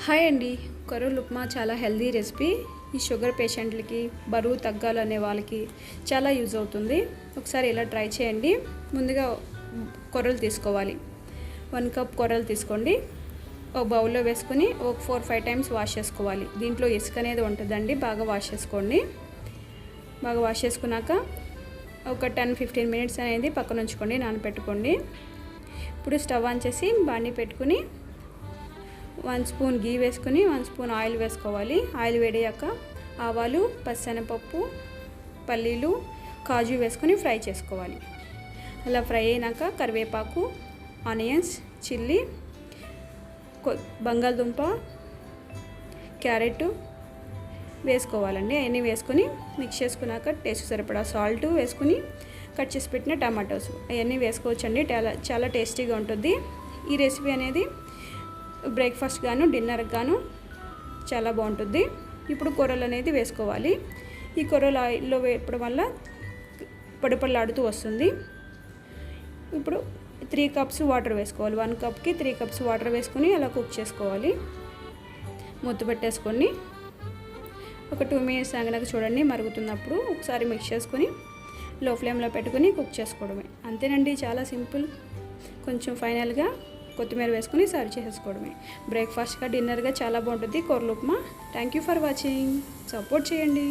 Hi అండి. కొర్రల ఉప్మా చాలా healthy recipe. ఈ షుగర్ పేషెంట్లకి, బరువు తగ్గాలనే వాళ్ళకి చాలా యూజ్ అవుతుంది. ఒకసారి ఇలా ట్రై చేయండి. ముందుగా కొర్రలు తీసుకోవాలి. 1 కప్ కొర్రలు తీసుకోండి. ఒక బౌల్లో వేసుకొని ఒక 4-5 టైమ్స్ వాష్ చేసుకోవాలి. దీంట్లో ఇసుక అనేది ఉంటుందండి, బాగా వాష్ చేసుకోండి. బాగా వాష్ చేసుకున్నాక ఒక 10-15 మినిట్స్ అనేది పక్కన ఉంచుకోండి, నానబెట్టుకోండి. ఇప్పుడు స్టవ్ ఆన్ చేసి బాండీ పెట్టుకుని 1 స్పూన్ గీ వేసుకుని 1 స్పూన్ ఆయిల్ వేసుకోవాలి. ఆయిల్ వేడయ్యాక ఆవాలు, పచ్చెనపప్పు, పల్లీలు, కాజు వేసుకొని ఫ్రై చేసుకోవాలి. అలా ఫ్రై అయినాక కరివేపాకు, ఆనియన్స్, చిల్లీ, బంగాళదుంప, క్యారెట్ వేసుకోవాలండి. అవన్నీ వేసుకొని మిక్స్ చేసుకున్నాక టేస్ట్ సరిపడా సాల్ట్ వేసుకుని కట్ చేసి పెట్టిన టమాటోస్ అవన్నీ వేసుకోవచ్చండి. చాలా టేస్టీగా ఉంటుంది. ఈ రెసిపీ అనేది బ్రేక్ఫాస్ట్ గాను డిన్నర్కి గాను చాలా బాగుంటుంది. ఇప్పుడు కొర్రలు అనేది వేసుకోవాలి. ఈ కొర్రలు ఆయిల్లో వేయడం వల్ల పొడిపొడిలాడుతూ వస్తుంది. ఇప్పుడు 3 కప్స్ వాటర్ వేసుకోవాలి. 1 కప్కి 3 కప్స్ వాటర్ వేసుకొని అలా కుక్ చేసుకోవాలి. మూత పెట్టేసుకొని ఒక 2 మినిట్స్ ఆగినాక చూడండి, మరుగుతున్నప్పుడు ఒకసారి మిక్స్ చేసుకొని లో ఫ్లేమ్లో పెట్టుకొని కుక్ చేసుకోవడమే. అంతేనండి, చాలా సింపుల్. కొంచెం ఫైనల్గా కొత్తిమీర వేసుకొని సర్వ్ చేసుకోవడమే. బ్రేక్ఫాస్ట్గా డిన్నర్గా చాలా బాగుంటుంది కొర్రల upma. Thank you for watching. Support చేయండి.